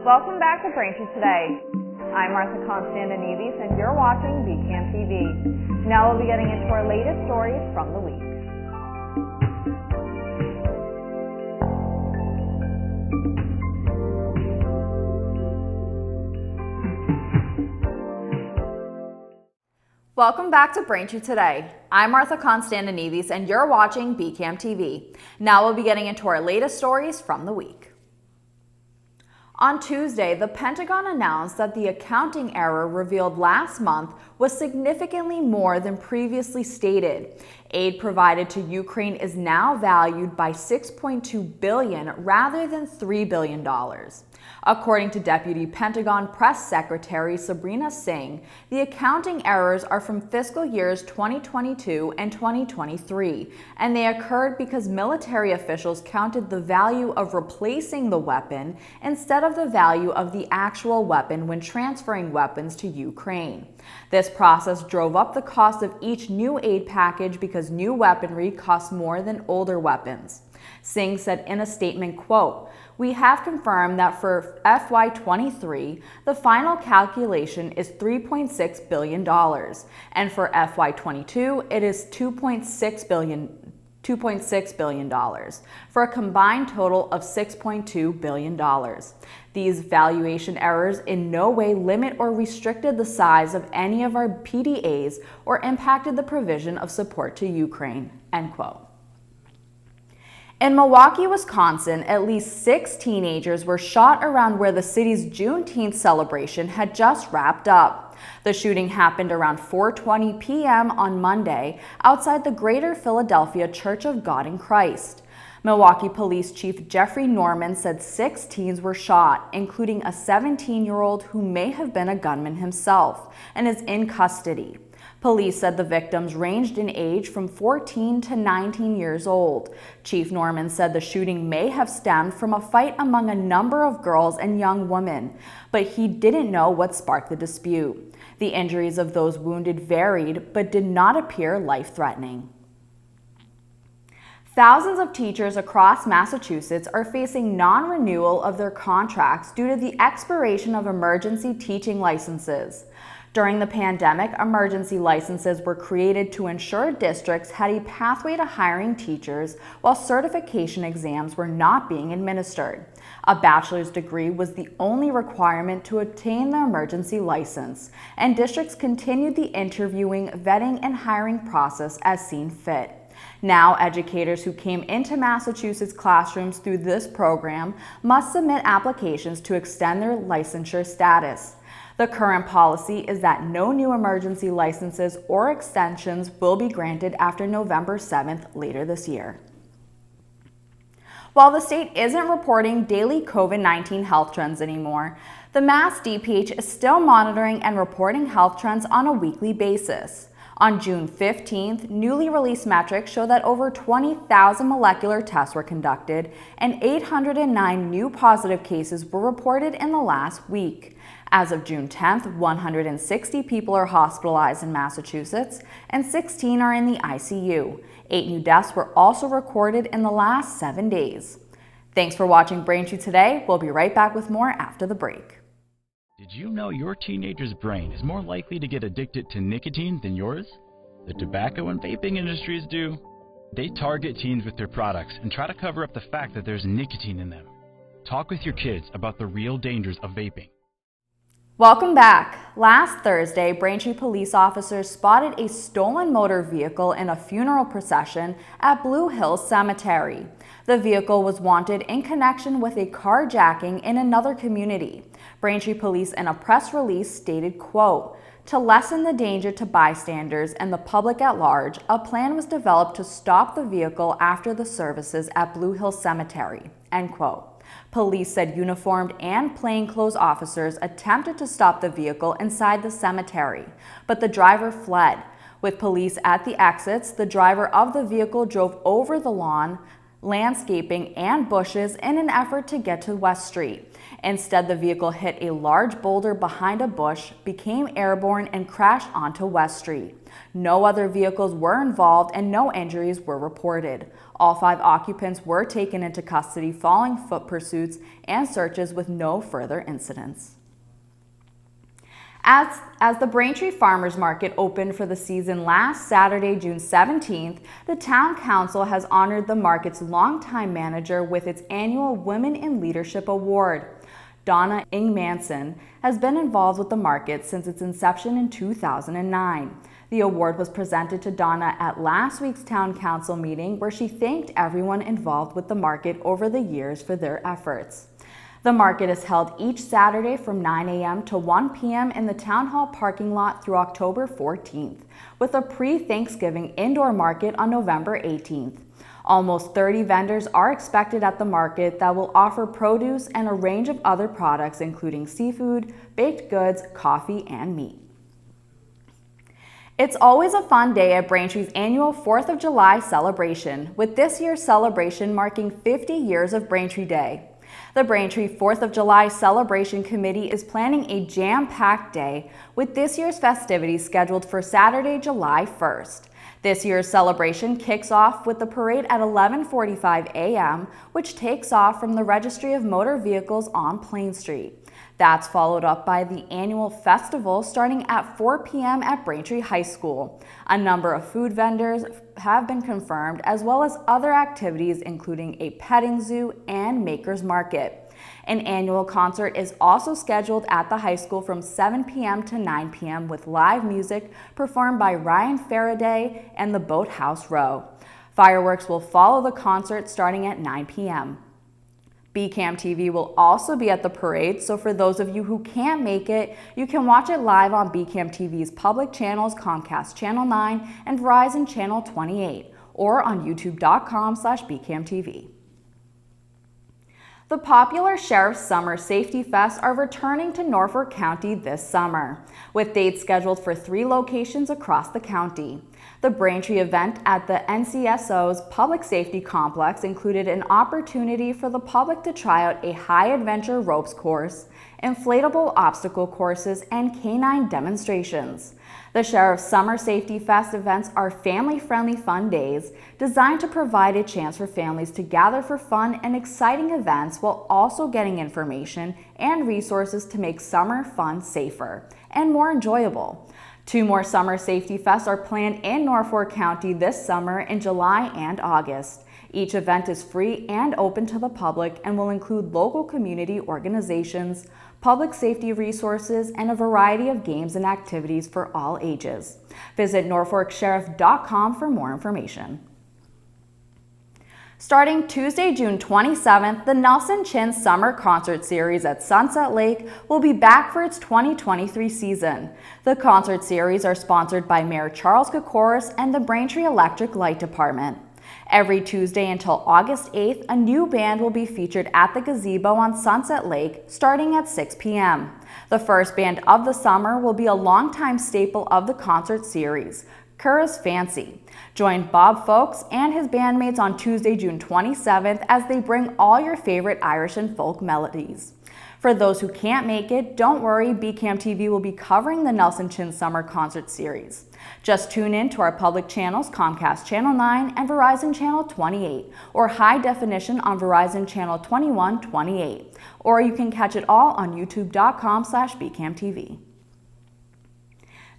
Welcome back to Braintree Today. I'm Martha Konstandinidis and you're watching BCAM TV. Now we'll be getting into our latest stories from the week. Welcome back to Braintree Today. I'm Martha Konstandinidis and you're watching BCAM TV. Now we'll be getting into our latest stories from the week. On Tuesday, the Pentagon announced that the accounting error revealed last month was significantly more than previously stated. Aid provided to Ukraine is now valued by $6.2 billion rather than $3 billion. According to Deputy Pentagon Press Secretary Sabrina Singh, the accounting errors are from fiscal years 2022 and 2023, and they occurred because military officials counted the value of replacing the weapon instead of the value of the actual weapon when transferring weapons to Ukraine. This process drove up the cost of each new aid package because new weaponry costs more than older weapons. Singh said in a statement, quote, "We have confirmed that for FY23, the final calculation is $3.6 billion, and for FY22, it is $2.6 billion, for a combined total of $6.2 billion. These valuation errors in no way limit or restricted the size of any of our PDAs or impacted the provision of support to Ukraine," end quote. In Milwaukee, Wisconsin, at least 6 teenagers were shot around where the city's Juneteenth celebration had just wrapped up. The shooting happened around 4:20 p.m. on Monday outside the Greater Philadelphia Church of God in Christ. Milwaukee Police Chief Jeffrey Norman said 6 teens were shot, including a 17-year-old who may have been a gunman himself and is in custody. Police said the victims ranged in age from 14 to 19 years old. Chief Norman said the shooting may have stemmed from a fight among a number of girls and young women, but he didn't know what sparked the dispute. The injuries of those wounded varied, but did not appear life-threatening. Thousands of teachers across Massachusetts are facing non-renewal of their contracts due to the expiration of emergency teaching licenses. During the pandemic, emergency licenses were created to ensure districts had a pathway to hiring teachers while certification exams were not being administered. A bachelor's degree was the only requirement to obtain the emergency license, and districts continued the interviewing, vetting, and hiring process as seen fit. Now, educators who came into Massachusetts classrooms through this program must submit applications to extend their licensure status. The current policy is that no new emergency licenses or extensions will be granted after November 7th later this year. While the state isn't reporting daily COVID-19 health trends anymore, the Mass DPH is still monitoring and reporting health trends on a weekly basis. On June 15th, newly released metrics show that over 20,000 molecular tests were conducted and 809 new positive cases were reported in the last week. As of June 10th, 160 people are hospitalized in Massachusetts and 16 are in the ICU. 8 new deaths were also recorded in the last 7 days. Thanks for watching Braintree Today. We'll be right back with more after the break. Did you know your teenager's brain is more likely to get addicted to nicotine than yours? The tobacco and vaping industries do. They target teens with their products and try to cover up the fact that there's nicotine in them. Talk with your kids about the real dangers of vaping. Welcome back. Last Thursday, Braintree police officers spotted a stolen motor vehicle in a funeral procession at Blue Hills Cemetery. The vehicle was wanted in connection with a carjacking in another community. Braintree police in a press release stated, quote, "To lessen the danger to bystanders and the public at large, a plan was developed to stop the vehicle after the services at Blue Hills Cemetery," end quote. Police said uniformed and plainclothes officers attempted to stop the vehicle inside the cemetery, but the driver fled. With police at the exits, the driver of the vehicle drove over the lawn, landscaping, and bushes in an effort to get to West Street. Instead, the vehicle hit a large boulder behind a bush, became airborne, and crashed onto West Street. No other vehicles were involved and no injuries were reported. All 5 occupants were taken into custody following foot pursuits and searches with no further incidents. As the Braintree Farmers Market opened for the season last Saturday, June 17th, the Town Council has honored the market's longtime manager with its annual Women in Leadership Award. Donna Ingmanson has been involved with the market since its inception in 2009. The award was presented to Donna at last week's Town Council meeting, where she thanked everyone involved with the market over the years for their efforts. The market is held each Saturday from 9 a.m. to 1 p.m. in the Town Hall parking lot through October 14th, with a pre-Thanksgiving indoor market on November 18th. Almost 30 vendors are expected at the market that will offer produce and a range of other products, including seafood, baked goods, coffee, and meat. It's always a fun day at Braintree's annual 4th of July celebration, with this year's celebration marking 50 years of Braintree Day. The Braintree 4th of July Celebration Committee is planning a jam-packed day, with this year's festivities scheduled for Saturday, July 1st. This year's celebration kicks off with the parade at 11:45 a.m., which takes off from the Registry of Motor Vehicles on Plain Street. That's followed up by the annual festival starting at 4 p.m. at Braintree High School. A number of food vendors have been confirmed, as well as other activities including a petting zoo and Maker's Market. An annual concert is also scheduled at the high school from 7 p.m. to 9 p.m. with live music performed by Ryan Faraday and the Boathouse Row. Fireworks will follow the concert starting at 9 p.m. BCAM TV will also be at the parade, so for those of you who can't make it, you can watch it live on BCAM TV's public channels Comcast Channel 9 and Verizon Channel 28, or on youtube.com/BCAMTV. The popular Sheriff's Summer Safety Fests are returning to Norfolk County this summer, with dates scheduled for 3 locations across the county. The Braintree event at the NCSO's Public Safety Complex included an opportunity for the public to try out a high-adventure ropes course, inflatable obstacle courses, and canine demonstrations. The Sheriff's Summer Safety Fest events are family-friendly fun days designed to provide a chance for families to gather for fun and exciting events while also getting information and resources to make summer fun safer and more enjoyable. 2 more Summer Safety Fests are planned in Norfolk County this summer in July and August. Each event is free and open to the public and will include local community organizations, public safety resources, and a variety of games and activities for all ages. Visit norfolksheriff.com for more information. Starting Tuesday, June 27th, the Nelson Chin Summer Concert Series at Sunset Lake will be back for its 2023 season. The concert series are sponsored by Mayor Charles Kokoris and the Braintree Electric Light Department. Every Tuesday until August 8th, a new band will be featured at the gazebo on Sunset Lake starting at 6 p.m. The first band of the summer will be a longtime staple of the concert series, Curra's Fancy. Join Bob Folks and his bandmates on Tuesday, June 27th as they bring all your favorite Irish and folk melodies. For those who can't make it, don't worry, BCAM TV will be covering the Nelson Chin Summer Concert Series. Just tune in to our public channels Comcast Channel 9 and Verizon Channel 28, or high definition on Verizon Channel 21/28, or you can catch it all on youtube.com/BCAMTV.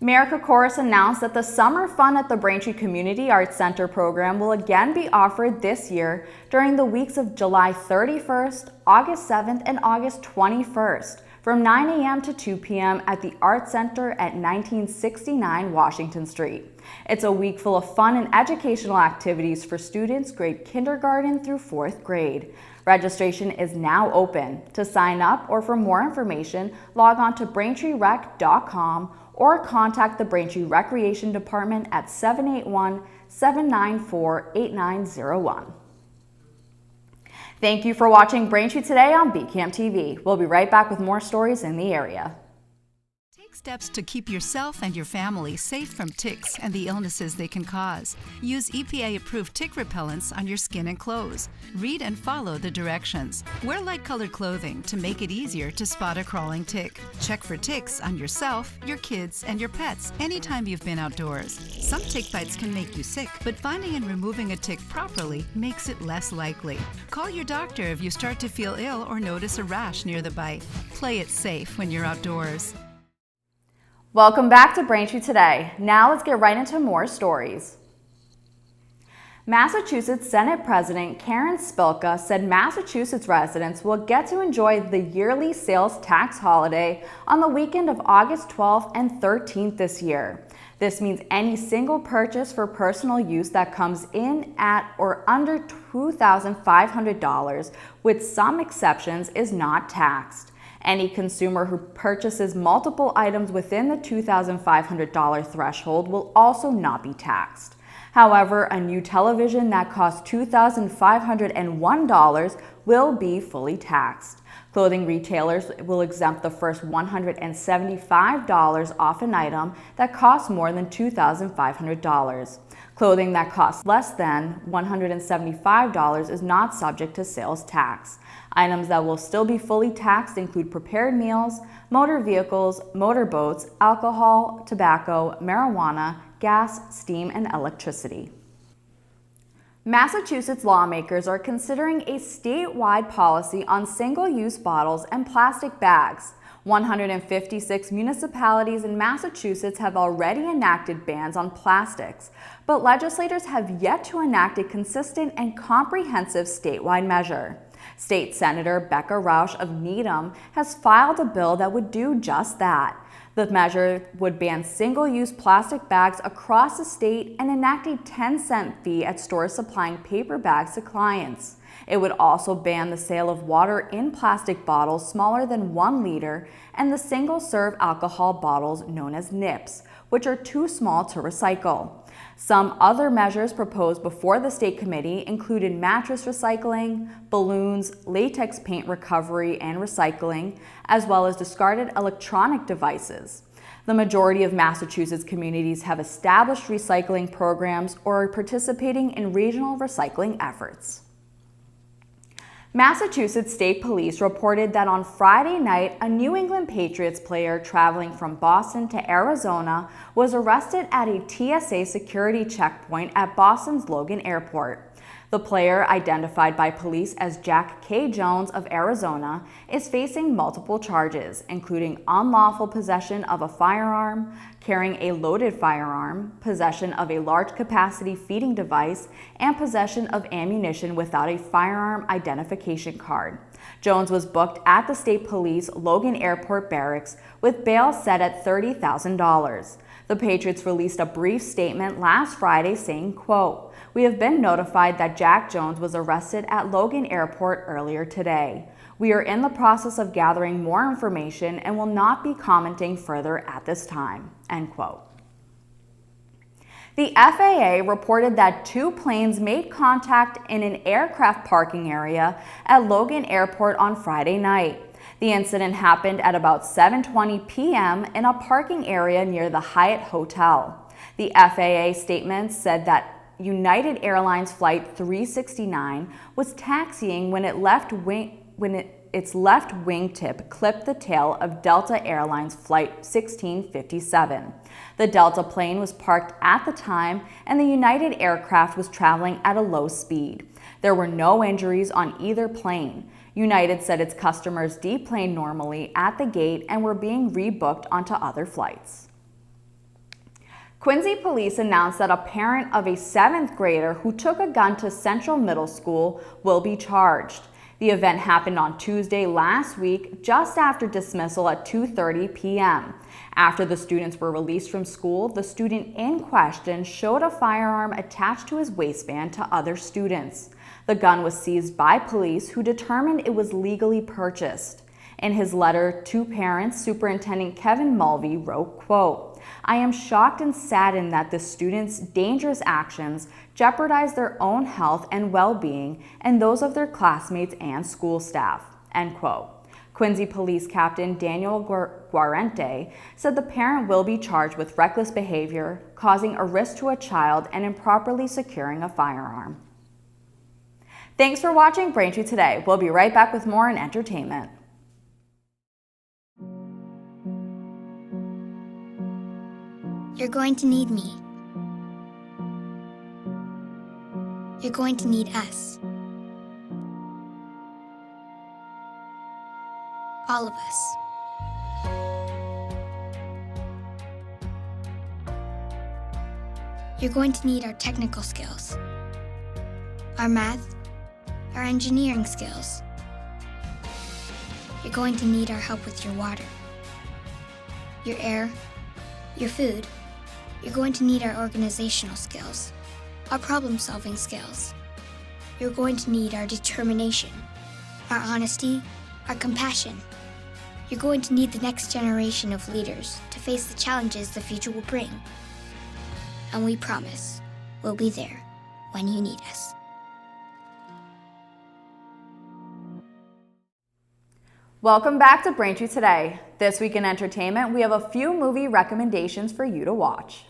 Mayor Kokoris announced that the Summer Fun at the Braintree Community Arts Center program will again be offered this year during the weeks of July 31st, August 7th, and August 21st from 9 a.m. to 2 p.m. at the Arts Center at 1969 Washington Street. It's a week full of fun and educational activities for students grade kindergarten through 4th grade. Registration is now open. To sign up or for more information, log on to braintreerec.com or contact the Braintree Recreation Department at 781-794-8901. Thank you for watching Braintree Today on BCAM TV. We'll be right back with more stories in the area. Take Take steps to keep yourself and your family safe from ticks and the illnesses they can cause. Use EPA-approved tick repellents on your skin and clothes. Read and follow the directions. Wear light-colored clothing to make it easier to spot a crawling tick. Check for ticks on yourself, your kids, and your pets anytime you've been outdoors. Some tick bites can make you sick, but finding and removing a tick properly makes it less likely. Call your doctor if you start to feel ill or notice a rash near the bite. Play it safe when you're outdoors. Welcome back to Braintree Today. Now let's get right into more stories. Massachusetts Senate President Karen Spilka said Massachusetts residents will get to enjoy the yearly sales tax holiday on the weekend of August 12th and 13th this year. This means any single purchase for personal use that comes in at or under $2,500, with some exceptions, is not taxed. Any consumer who purchases multiple items within the $2,500 threshold will also not be taxed. However, a new television that costs $2,501 will be fully taxed. Clothing retailers will exempt the first $175 off an item that costs more than $2,500. Clothing that costs less than $175 is not subject to sales tax. Items that will still be fully taxed include prepared meals, motor vehicles, motorboats, alcohol, tobacco, marijuana, gas, steam, and electricity. Massachusetts lawmakers are considering a statewide policy on single-use bottles and plastic bags. 156 municipalities in Massachusetts have already enacted bans on plastics, but legislators have yet to enact a consistent and comprehensive statewide measure. State Senator Becca Rausch of Needham has filed a bill that would do just that. The measure would ban single-use plastic bags across the state and enact a 10-cent fee at stores supplying paper bags to clients. It would also ban the sale of water in plastic bottles smaller than 1 liter and the single-serve alcohol bottles known as NIPs, which are too small to recycle. Some other measures proposed before the state committee included mattress recycling, balloons, latex paint recovery and recycling, as well as discarded electronic devices. The majority of Massachusetts communities have established recycling programs or are participating in regional recycling efforts. Massachusetts State Police reported that on Friday night, a New England Patriots player traveling from Boston to Arizona was arrested at a TSA security checkpoint at Boston's Logan Airport. The player, identified by police as Jack K. Jones of Arizona, is facing multiple charges, including unlawful possession of a firearm, carrying a loaded firearm, possession of a large-capacity feeding device, and possession of ammunition without a firearm identification card. Jones was booked at the State Police Logan Airport Barracks with bail set at $30,000. The Patriots released a brief statement last Friday saying, quote, "We have been notified that Jack Jones was arrested at Logan Airport earlier today. We are in the process of gathering more information and will not be commenting further at this time," end quote. The FAA reported that 2 planes made contact in an aircraft parking area at Logan Airport on Friday night. The incident happened at about 7:20 p.m. in a parking area near the Hyatt Hotel. The FAA statement said that United Airlines Flight 369 was taxiing when its left wingtip clipped the tail of Delta Airlines Flight 1657. The Delta plane was parked at the time, and the United aircraft was traveling at a low speed. There were no injuries on either plane. United said its customers deplaned normally at the gate and were being rebooked onto other flights. Quincy police announced that a parent of a 7th grader who took a gun to Central Middle School will be charged. The event happened on Tuesday last week, just after dismissal at 2:30 p.m. After the students were released from school, the student in question showed a firearm attached to his waistband to other students. The gun was seized by police, who determined it was legally purchased. In his letter to parents, Superintendent Kevin Mulvey wrote, quote, "I am shocked and saddened that the students' dangerous actions jeopardize their own health and well-being and those of their classmates and school staff," end quote. Quincy Police Captain Daniel Guarente said the parent will be charged with reckless behavior, causing a risk to a child, and improperly securing a firearm. Thanks for watching Braintree Today. We'll be right back with more in entertainment. You're going to need me. You're going to need us. All of us. You're going to need our technical skills, our math, our engineering skills. You're going to need our help with your water, your air, your food. You're going to need our organizational skills, our problem-solving skills. You're going to need our determination, our honesty, our compassion. You're going to need the next generation of leaders to face the challenges the future will bring. And we promise we'll be there when you need us. Welcome back to Braintree Today. This week in entertainment, we have a few movie recommendations for you to watch.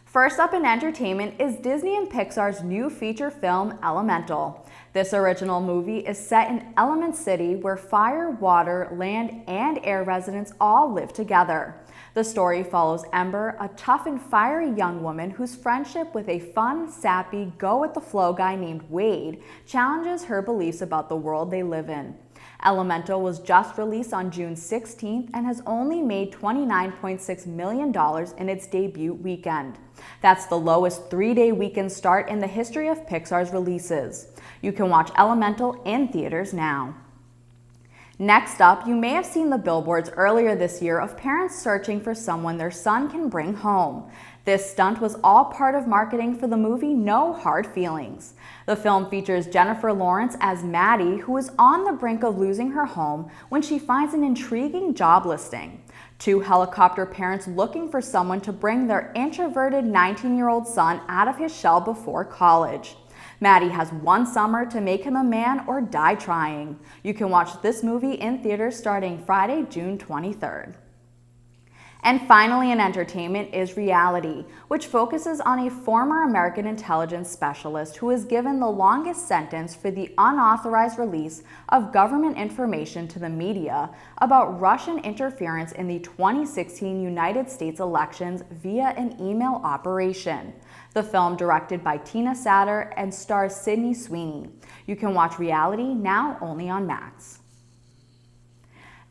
First up in entertainment is Disney and Pixar's new feature film, Elemental. This original movie is set in Element City, where fire, water, land, and air residents all live together. The story follows Ember, a tough and fiery young woman whose friendship with a fun, sappy, go-with-the-flow guy named Wade challenges her beliefs about the world they live in. Elemental was just released on June 16th and has only made $29.6 million in its debut weekend. That's the lowest three-day weekend start in the history of Pixar's releases. You can watch Elemental in theaters now. Next up, you may have seen the billboards earlier this year of parents searching for someone their son can bring home. This stunt was all part of marketing for the movie No Hard Feelings. The film features Jennifer Lawrence as Maddie, who is on the brink of losing her home when she finds an intriguing job listing. Two helicopter parents looking for someone to bring their introverted 19-year-old son out of his shell before college. Maddie has one summer to make him a man or die trying. You can watch this movie in theaters starting Friday, June 23rd. And finally in entertainment is Reality, which focuses on a former American intelligence specialist who is given the longest sentence for the unauthorized release of government information to the media about Russian interference in the 2016 United States elections via an email operation. The film, directed by Tina Satter and stars Sydney Sweeney. You can watch Reality now only on Max.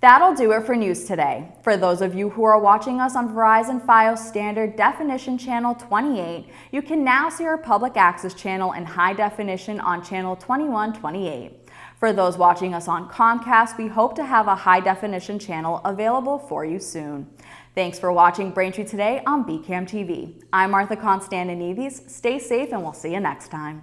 That'll do it for news today. For those of you who are watching us on Verizon Fios Standard Definition Channel 28, you can now see our public access channel in high definition on Channel 2128. For those watching us on Comcast, we hope to have a high definition channel available for you soon. Thanks for watching Braintree Today on BCAM TV. I'm Martha Konstandinidis. Stay safe and we'll see you next time.